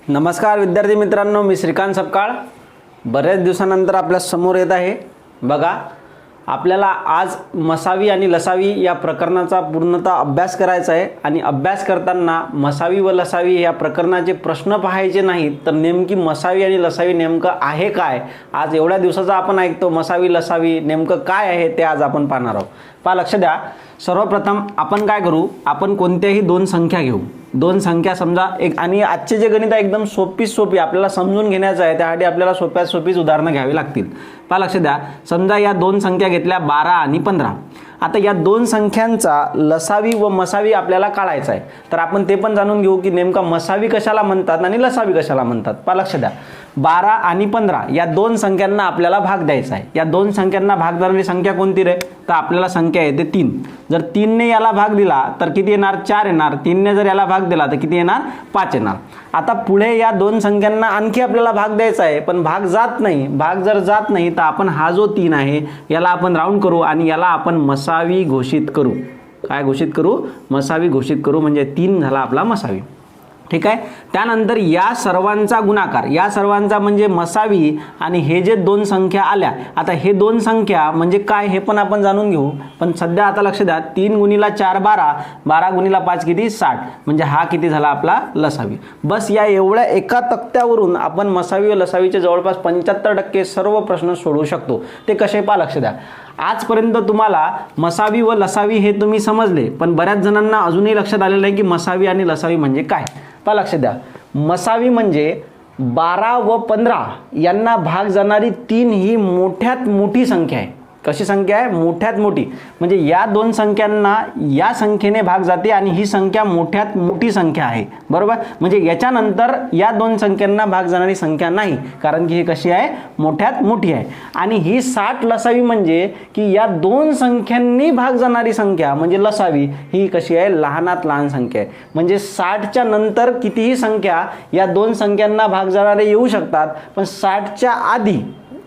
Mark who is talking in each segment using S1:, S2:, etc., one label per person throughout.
S1: नमस्कार विद्यार्थी मित्रांनो, मी श्रीकांत सपकाळ बरेच दिवसानंतर आपल्या समोर येत आहे। बघा, आपल्याला आज मसावी आणि लसावी या प्रकरणाचा पूर्णतः अभ्यास करायचा आहे आणि अभ्यास करताना मसावी व लसावी या प्रकरणाचे प्रश्न पाहायचे नाहीत, तर नेमकी मसावी आणि लसावी नेमकं आहे काय, आज एवढ्या दिवसाचा आपण ऐकतो मसावी लसावी नेमकं काय आहे ते आज आपण पाहणार आहोत। पहा, लक्ष द्या। सर्वप्रथम आपण काय करू, आपण कोणत्याही दोन संख्या घेऊ। दोन संख्या समजा एक, आणि आजचे जे गणित आहे एकदम सोपी आपल्याला समजून घेण्याचं आहे, त्यासाठी आपल्याला सोपीच उदाहरणं घ्यावी लागतील। पहा, लक्ष द्या। समजा या दोन संख्या घेतल्या 12 आणि 15। आता या दोन संख्यांचा लसावी व मसावी आपल्याला काढायचा आहे, तर आपण ते पण जाणून घेऊ की नेमका मसावी कशाला म्हणतात आणि लसावी कशाला म्हणतात। पहा, लक्ष द्या। 12 आणि 15 या दोन संख्यांना आपल्याला भाग द्यायचा आहे। या दोन संख्यांना भाग देणारी संख्या कोणती रे, तर आपल्याला संख्या येते 3। जर 3 ने याला भाग दिला तर किती येणार, 4 येणार। 3 ने जर याला भाग दिला तर किती येणार, 5 येणार। आता पुढे या दोन संख्यांना आणखी आपल्याला भाग द्यायचा आहे, पण भाग जात नाही। भाग जर जात नाही तर आपण हा जो 3 आहे याला आपण राऊंड करू आणि याला आपण मसावी घोषित करू। काय घोषित करू, मसावी घोषित करू, म्हणजे 3 झाला आपला मसावी। ठीक आहे। त्यानंतर या सर्वांचा गुणाकार, या सर्वांचा म्हणजे मसावी, आणि हे जे दोन संख्या आल्या, आता हे दोन संख्या म्हणजे काय हे पण आपण जाणून घेऊ। पण सध्या आता लक्ष द्या, 3 गुणिला 4 12, 12 गुणिला 5 किती 60, म्हणजे हा किती झाला आपला लसावी। बस या एवढ्या एका तक्त्यावरून आपण मसावी व लसावीचे जवळपास 75% सर्व प्रश्न सोडवू शकतो। ते कसे, पहा, लक्ष द्या। आजपर्यंत तुम्हाला मसावी व लसावी हे तुम्ही समजले, पण बऱ्याच जणांना अजूनही लक्षात आलेलं नाही की मसावी आणि लसावी म्हणजे काय। पहा, लक्ष द्या। मसावी म्हणजे 12 व 15 यांना भाग जाणारी 3 ही मोठ्यात मोठी संख्या आहे। कशी संख्या आहे, मोठ्यात मोठी, म्हणजे या दोन संख्यांना या संख्येने भाग जाते आणि ही संख्या मोठ्यात मोठी संख्या आहे, बरोबर। म्हणजे याच्यानंतर या दोन संख्यांना भाग जाणारी संख्या नाही, कारण की ही कशी आहे, मोठ्यात मोठी आहे। आणि ही 60 लसावी म्हणजे की या दोन संख्यांनी भाग जाणारी संख्या म्हणजे लसावी ही कशी आहे, लहानात लहान संख्या आहे। म्हणजे 60च्या नंतर कितीही संख्या या दोन संख्यांना भाग जाणारे येऊ शकतात, पण 60च्या आधी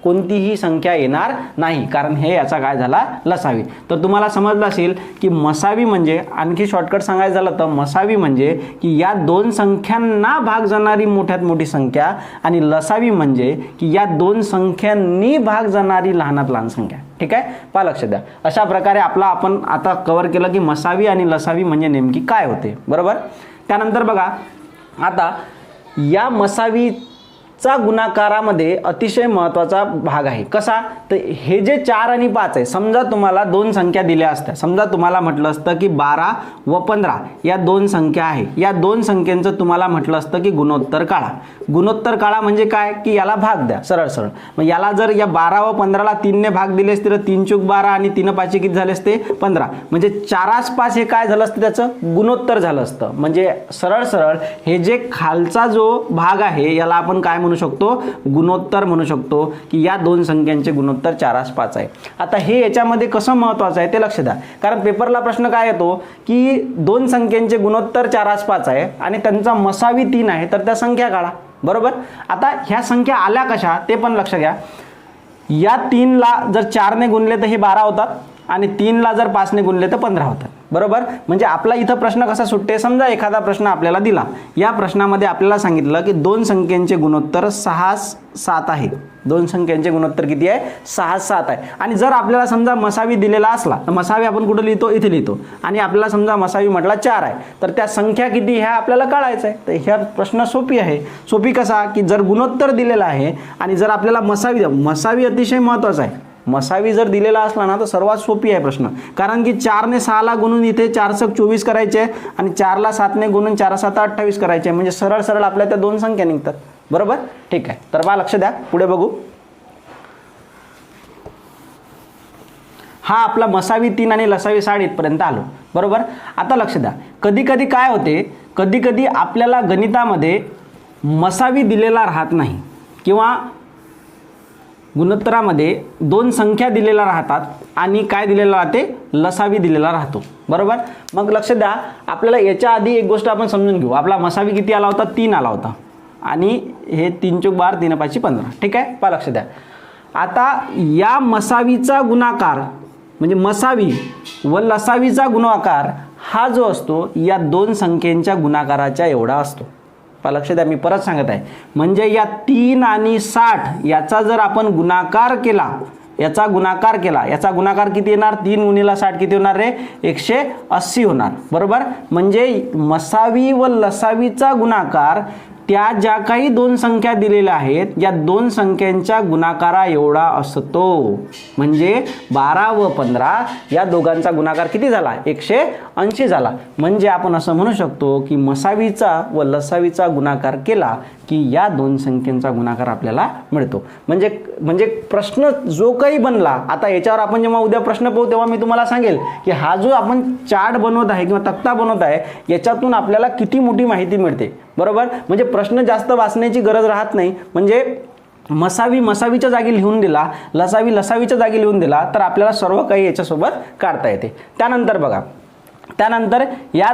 S1: कोणतीही संख्या येणार नाही, कारण हे याचा काय झाला, लसावी। तर तुम्हाला समजलं असेल की मसावी म्हणजे, आणखी शॉर्टकट सांगायचं झालं तर मसावी म्हणजे की या दोन संख्यांना भाग जाणारी मोठ्यात मोठी संख्या, आणि लसावी म्हणजे की या दोन संख्यांनी भाग जाणारी लहानात लहान संख्या। ठीक आहे। पहा, लक्ष द्या। अशा प्रकारे आपण आता कव्हर केलं की मसावी आणि लसावी म्हणजे नेमकी काय होते, बरोबर। त्यानंतर बघा, आता या मसावी चा गुणाकारामध्ये अतिशय महत्त्वाचा भाग आहे। कसा, तर हे जे 4 आणि 5 आहे, समजा तुम्हाला दोन संख्या दिल्या असत्या, समजा तुम्हाला म्हटलं असतं की 12 व 15 या दोन संख्या आहे, या दोन संख्यांचं तुम्हाला म्हटलं असतं की गुणोत्तर काढा। गुणोत्तर काढा म्हणजे काय, की याला भाग द्या सरळ सरळ। मग याला जर या 12 व 15ला 3 ने भाग दिले असते तर 3 चूक 12 आणि 3 5 किती झाले असते, 15, म्हणजे 4 5 हे काय झालं असतं, त्याचं गुणोत्तर झालं असतं। म्हणजे सरळ सरळ हे जे खालचा जो भाग आहे याला आपण काय म्हणू शकतो, गुणोत्तर म्हणू शकतो, की या दोन संख्यांचे गुणोत्तर 4 5 आहे। आता हे याच्यामध्ये कसं महत्त्वाचं आहे ते लक्ष द्या, कारण पेपरला प्रश्न काय येतो की दोन संख्यांचे गुणोत्तर 4 5 आहे आणि त्यांचा मसावी 3 आहे, तर त्या संख्या काढा, बरोबर। आता ह्या संख्या आल्या कशा ते पण लक्ष घ्या। या 3 ला जर 4 ने गुणले तर हे 12 होतात, आणि 3 ला जर 5 ने गुणले तर 15 होतात, बरोबर। म्हणजे आपला इथं प्रश्न कसा सुटते, समजा एखादा प्रश्न आपल्याला दिला, या प्रश्नामध्ये आपल्याला सांगितलं की दोन संख्यांचे गुणोत्तर 6 7 आहे। दोन संख्यांचे गुणोत्तर किती आहे, 6 7 आहे। आणि जर आपल्याला समजा मसावी दिलेला असला तर मसावी आपण कुठे लिहितो, इथे लिहितो, आणि आपल्याला समजा मसावी म्हटला 4 आहे, तर त्या संख्या किती ह्या आपल्याला काढायचं आहे। तर ह्या प्रश्न सोपी आहे। सोपी कसा, की जर गुणोत्तर दिलेला आहे आणि जर आपल्याला मसावी अतिशय महत्त्वाचा आहे। मसावी जर दिलेला असला ना तर सर्वात सोपी आहे प्रश्न, कारण की 4 ने 6 ला गुणून इथे 4 7 24 करायचे, आणि 4 ला 7 ने गुणून 4 7 28 करायचे, म्हणजे सरळ सरळ आपल्या त्या दोन संख्या निघतात, बरोबर। ठीक आहे। तर बा लक्ष द्या, पुढे बघू। हा आपला मसावी 3 आणि लसावी 60 इथपर्यंत आलो, बरोबर। आता लक्ष द्या, कधी कधी काय होते, कधी कधी आपल्याला गणितामध्ये मसावी दिलेला राहत नाही, किंवा गुणोत्तरामध्ये दोन संख्या दिलेल्या राहतात आणि काय दिलेलं राहते, लसावी दिलेला राहतो, बरोबर। मग लक्ष द्या, आपल्याला याच्या आधी एक गोष्ट आपण समजून घेऊ। आपला मसावी किती आला होता, 3 आला होता, आणि हे 3 चूक 12 3 5 15। ठीक आहे। पहा, लक्ष द्या। आता या मसावीचा गुणाकार म्हणजे मसावी व लसावीचा गुणाकार हा जो असतो या दोन संख्यांच्या गुणाकाराच्या एवढा असतो, लक्ष द्या, मी परत सांगत आहे, म्हणजे या 3 आणि 60 याचा जर आपण गुणाकार केला, याचा गुणाकार किती येणार? 3 गुणिले 60 किती होणार रे? 180 होणार, बरोबर. म्हणजे मसावी व लसावीचा गुणाकार त्या ज्या काही दोन संख्या दिलेल्या आहेत या दोन संख्यांच्या गुणाकारा एवढा असतो. म्हणजे 12 व 15 या दोघांचा गुणाकार किती झाला? 180 झाला. म्हणजे आपण असं म्हणू शकतो की मसावीचा व लसावीचा गुणाकार केला की या दोन संख्यांचा गुणाकार आपल्याला मिळतो. म्हणजे प्रश्न जो काही बनला, आता याच्यावर आपण जेव्हा उद्या प्रश्न पाहू तेव्हा मी तुम्हाला सांगेल की हा जो आपण चार्ट बनवत आहे किंवा तक्ता बनवत आहे याच्यातून आपल्याला किती मोठी माहिती मिळते, बरोबर. म्हणजे प्रश्न जास्त वाचण्याची गरज राहत नाही. म्हणजे मसावीच्या जागी लिहून दिला, लसावीच्या जागी लिहून दिला तर आपल्याला सर्व काही याच्यासोबत काढता येते. त्यानंतर बघा, त्यानंतर या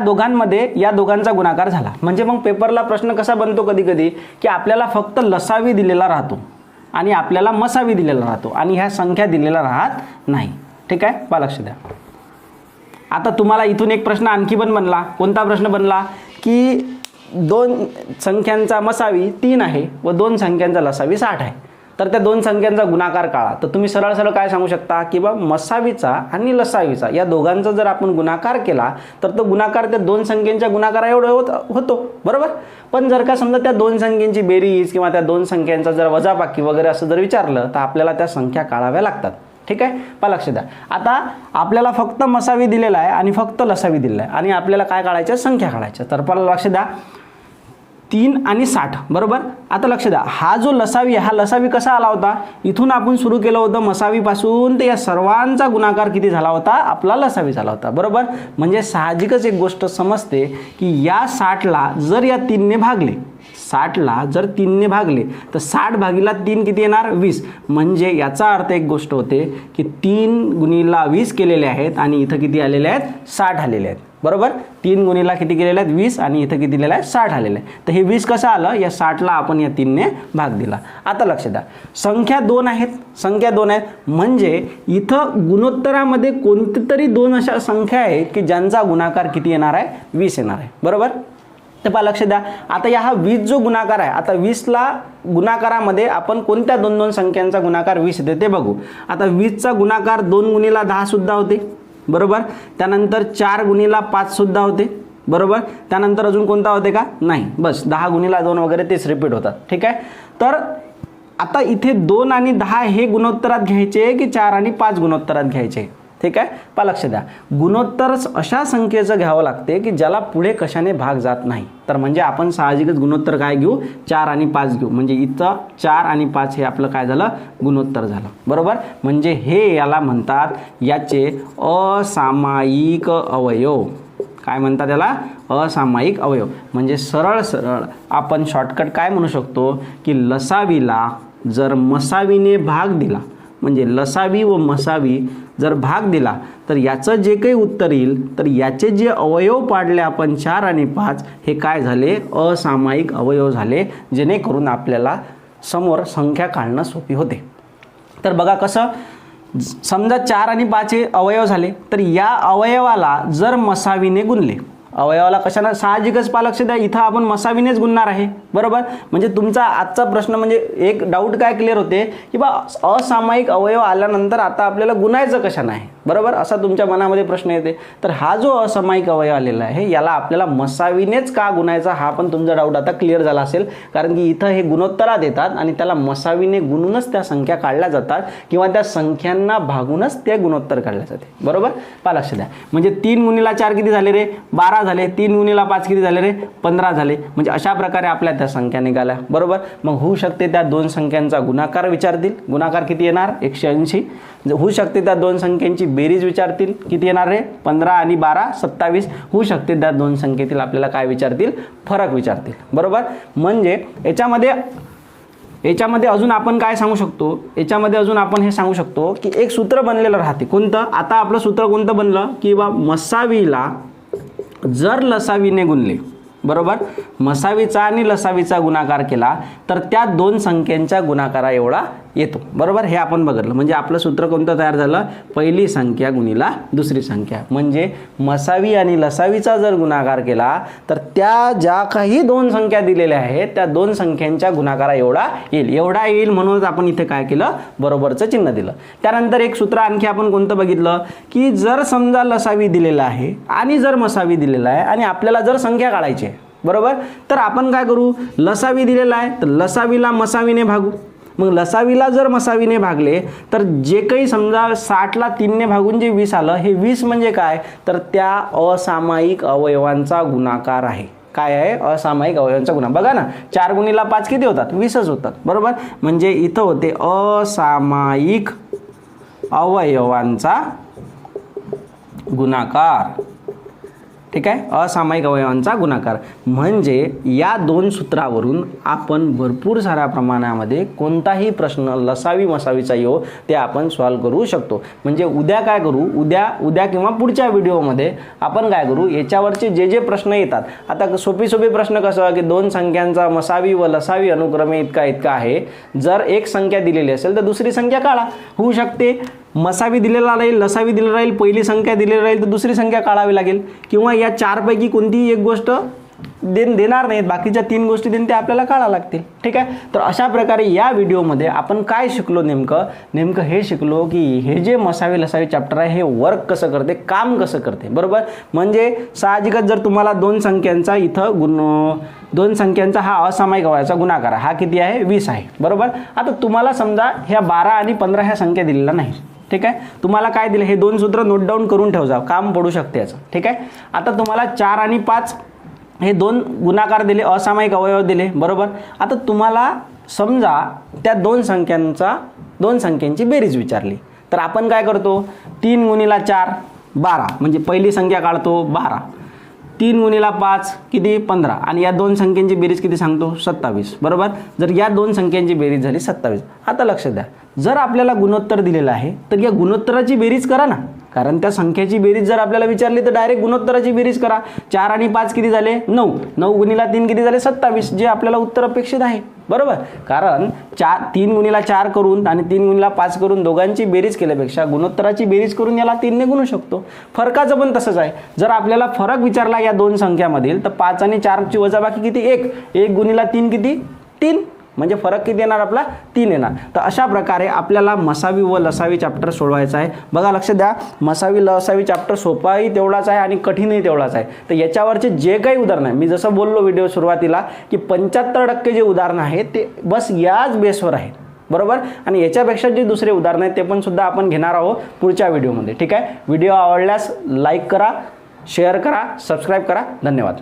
S1: दोघांचा गुणाकार झाला. म्हणजे मग पेपरला प्रश्न कसा बनतो कधी कधी की आपल्याला फक्त लसावी दिलेला राहतो आणि आपल्याला मसावी दिलेला राहतो आणि ह्या संख्या दिलेल्या राहत नाही. ठीक आहे, पहा लक्ष द्या. आता तुम्हाला इथून एक प्रश्न आणखी पण बनला. कोणता प्रश्न बनला की 2 संख्यांचा मसावी 3 आहे व 2 संख्यांचा लसावी 60 आहे, तर त्या दोन संख्यांचा गुणाकार काढा. तर तुम्ही सरळ काय सांगू शकता की बा मसावीचा आणि लसावीचा या दोघांचा जर आपण गुणाकार केला तर तो गुणाकार त्या दोन संख्यांच्या गुणाकारा एवढा होतो, बरोबर. पण जर का समजा त्या दोन संख्यांची बेरीज किंवा त्या दोन संख्यांचा जर वजाबाकी वगैरे असं जर विचारलं तर आपल्याला त्या संख्या काढाव्या लागतात. ठीक आहे, पहा लक्ष द्या. आता आपल्याला फक्त मसावी दिलेला आहे आणि फक्त लसावी दिलेला आहे आणि आपल्याला काय काढायचं? संख्या काढायच्या. तर पहा लक्ष द्या, 3 आणि 60, बरोबर. आता लक्ष द्या, हा जो लसावी आहे हा लसावी कसा आला होता? इथून आपण सुरू केलं होतं मसावीपासून, तर या सर्वांचा गुणाकार किती झाला होता? आपला लसावी झाला होता, बरोबर. म्हणजे साहजिकच एक गोष्ट समजते की या 60ला जर या 3ने भागले, 60ला जर 3ने भागले तर 60 भागिला 3 किती येणार? 20. म्हणजे याचा अर्थ एक गोष्ट होते की 3 गुणिला 20 केलेले आहेत आणि इथं किती आलेले आहेत? 60 आलेले आहेत, बरोबर. 3 गुणिला किती केलेले आहेत? 20 आणि इथं किती दिलेलं आहे? 60 आलेलं आहे. तर हे 20 कसं आलं? या 60ला आपण या 3ने भाग दिला. आता लक्ष द्या, संख्या 2 आहेत, म्हणजे इथं गुणोत्तरामध्ये कोणतीतरी 2 अशा संख्या आहेत की ज्यांचा गुणाकार किती येणार आहे? 20 येणार आहे, बरोबर. तर पहा लक्ष द्या, आता हा 20 जो गुणाकार आहे, आता 20ला गुणाकारामध्ये आपण कोणत्या 2 संख्यांचा गुणाकार 20 येते ते बघू. आता 20चा गुणाकार 2 गुणिला 10 सुद्धा होते, बरोबर. त्यानंतर 4 गुणिला 5 सुद्धा होते, बरोबर. त्यानंतर अजून कोणता होते का? नाही, बस 10 गुणिला 2 वगैरे तेच रिपीट होतात. ठीक आहे, तर आता इथे 2 आणि 10 हे गुणोत्तरात घ्यायचे की 4 आणि 5 गुणोत्तरात घ्यायचे? ठीक आहे, पहा लक्ष द्या, गुणोत्तरच अशा संख्येचं घ्यावं लागते की ज्याला पुढे कशाने भाग जात नाही. तर म्हणजे आपण साहजिकच गुणोत्तर काय घेऊ? 4 आणि 5 घेऊ. म्हणजे इथं 4 आणि 5 हे आपलं काय झालं? गुणोत्तर झालं, बरोबर. म्हणजे हे याला म्हणतात, याचे असामायिक अवयव. काय म्हणतात याला? असामायिक अवयव. म्हणजे सरळ आपण शॉर्टकट काय म्हणू शकतो की लसावीला जर मसावीने भाग दिला, म्हणजे लसावी व मसावी जर भाग दिला तर याचं जे काही उत्तर येईल तर याचे जे अवयव पाडले आपण 4 आणि 5 हे काय झाले? असामायिक अवयव झाले, जेणेकरून आपल्याला समोर संख्या काढणं सोपी होते. तर बघा कसं, समजा 4 आणि 5 हे अवयव झाले तर या अवयवाला जर मसावीने गुणले, अवयवाला कशाला? साहजिकच पहा लक्ष द्या, इथं आपण मसावीनेच गुणणार आहे, बरोबर. म्हणजे तुमचा आजचा प्रश्न म्हणजे एक डाऊट काय क्लिअर होते की बा असामायिक अवयव आल्यानंतर आता आपल्याला गुणायचं कशाने आहे, बरोबर, असा तुमच्या मनामध्ये प्रश्न येते. तर हा जो असामायिक अवयव आलेला आहे याला आपल्याला मसावीनेच का गुणायचा, हा पण तुमचा डाऊट आता क्लिअर झाला असेल. कारण की इथं हे गुणोत्तरात येतात आणि त्याला मसावीने गुणूनच त्या संख्या काढल्या जातात किंवा त्या संख्यांना भागूनच ते गुणोत्तर काढले जाते, बरोबर. पहा लक्ष द्या, म्हणजे 3 गुणिला 4 किती झाले रे? 12 झाले. 3 गुणिला 5 किती झाले रे? 15 झाले. म्हणजे अशा प्रकारे आपल्या त्या संख्या निघाल्या, बरोबर. मग होऊ शकते त्या 2 संख्यांचा गुणाकार विचारतील, गुणाकार किती येणार? 180. होऊ शकते त्या 2 संख्यांची बेरीज विचारतील, किती येणार रे? 15 आणि 12 27. होऊ शकते त्या 2 संख्येतील आपल्याला काय विचारतील? फरक विचारतील, बरोबर. म्हणजे याच्यामध्ये अजून आपण काय सांगू शकतो? याच्यामध्ये अजून आपण हे सांगू शकतो की एक सूत्र बनलेलं राहते. कोणतं? आता आपलं सूत्र कोणतं बनलं की बा मसावीला जर लसावीने गुणले, बरोबर, मसावीचा आणि लसावीचा गुणाकार केला तर त्या 2 संख्यांच्या गुणाकारा एवढा येतो. बरोबर, हे आपण बघितलं. म्हणजे आपलं सूत्र कोणतं तयार झालं, पहिली संख्या गुणिला दुसरी संख्या. म्हणजे मसावी आणि लसावीचा जर गुणाकार केला तर त्या ज्या काही दोन संख्या दिलेल्या आहेत त्या दोन संख्यांच्या गुणाकारा एवढा येईल म्हणूनच आपण इथे काय केलं, बरोबरचं चिन्ह दिलं. त्यानंतर एक सूत्र आणखी आपण कोणतं बघितलं की जर समजा लसावी दिलेला आहे आणि जर मसावी दिलेला आहे आणि आपल्याला जर संख्या काढायची आहे, बरोबर, तर आपण काय करू, लसावी दिलेला आहे तर लसावीला मसावीने भागू. मग लसावीला जर मसावीने भागले तर जे काही समजा 60ला 3ने भागून जे 20 आलं, हे 20 म्हणजे काय, तर त्या असामायिक अवयवांचा गुणाकार आहे. काय आहे, असामायिक अवयवांचा गुणाकार. बघा ना, 4 गुणिला 5 किती होतात, 20च होतात. बरोबर, म्हणजे इथं होते असामायिक अवयवांचा गुणाकार. ठीक आहे, असामायिक अवयवांचा गुणाकार. म्हणजे या दोन सूत्रावरून आपण भरपूर साऱ्या प्रमाणामध्ये कोणताही प्रश्न लसावी मसावीचा येऊ ते आपण सॉल्व करू शकतो. म्हणजे उद्या काय करू, उद्या किंवा पुढच्या व्हिडिओमध्ये आपण काय करू, याच्यावरचे जे प्रश्न येतात, आता सोपे प्रश्न कसं की दोन संख्यांचा मसावी व लसावी अनुक्रमे इतका आहे. जर एक संख्या दिलेली असेल तर दुसरी संख्या काढा. होऊ शकते मसावी दिलेला राहील, लसावी दिलेला राहील, पहिली संख्या दिलेली राहील तर दुसरी संख्या काढावी लागेल. किंवा या 4 पैकी कोणतीही एक गोष्ट देणार नाहीत, बाकीच्या 3 गोष्टी देऊन ते आपल्याला काढावं लागतील. ठीक आहे, तर अशा प्रकारे या व्हिडिओमध्ये आपण काय शिकलो, नेमकं हे शिकलो की हे जे मसावी लसावी चॅप्टर आहे हे वर्क कसं करते, काम कसं करते. बरोबर, म्हणजे साहजिकच जर तुम्हाला दोन संख्यांचा हा असामायिक अवयवाचा गुणाकार हा किती आहे, 20 आहे. बरोबर, आता तुम्हाला समजा ह्या 12 आणि 15 ह्या संख्या दिलेल्या नाही. ठीक आहे, तुम्हाला काय दिलं, हे दोन सूत्र नोट डाऊन करून ठेव जा, काम पडू शकते याचं. ठीक आहे, आता तुम्हाला 4 आणि 5 हे दोन गुणाकार दिले, असामायिक अवयव दिले. बरोबर, आता तुम्हाला समजा त्या दोन संख्यांची बेरीज विचारली तर आपण काय करतो, 3 गुणिला 4 12, म्हणजे पहिली संख्या काढतो 12, 3 गुणिला 5 किती 15, आणि या दोन संख्यांची बेरीज किती सांगतो 27. बरोबर, जर या दोन संख्यांची बेरीज झाली 27. आता लक्ष द्या, जर आपल्याला गुणोत्तर दिलेलं आहे तर या गुणोत्तराची बेरीज करा ना, कारण त्या संख्येची बेरीज जर आपल्याला विचारली तर डायरेक्ट गुणोत्तराची बेरीज करा. 4 आणि 5 किती झाले 9, 9 गुणिला 3 किती झाले 27, जे आपल्याला उत्तर अपेक्षित आहे. बरोबर, कारण 3 गुणिला 4 करून आणि 3 गुणिला 5 करून दोघांची बेरीज केल्यापेक्षा गुणोत्तराची बेरीज करून याला 3 ने गुणू शकतो. फरकाचं पण तसंच आहे, जर आपल्याला फरक विचारला या दोन संख्यामधील तर 5 आणि 4ची वजाबाकी किती 1 गुणिला 3 किती 3, म्हणजे फरक किती येणार आपला 3 येणार. तर अशा प्रकारे आपल्याला मसावी व लसावी चॅप्टर सोडवायचा आहे. बघा लक्ष द्या, मसावी लसावी चॅप्टर सोपाही तेवढाच आहे आणि कठीणही तेवढाच आहे. तर याच्यावरचे जे काही उदाहरण आहे, मी जसं बोललो व्हिडिओ सुरुवातीला की 75% जे उदाहरणं आहेत ते बस याच बेसवर आहेत. बरोबर, आणि याच्यापेक्षा जे दुसरे उदाहरण आहेत ते पण सुद्धा आपण घेणार आहोत पुढच्या व्हिडिओमध्ये. ठीक आहे, व्हिडिओ आवडल्यास लाईक करा, शेअर करा, सबस्क्राईब करा. धन्यवाद.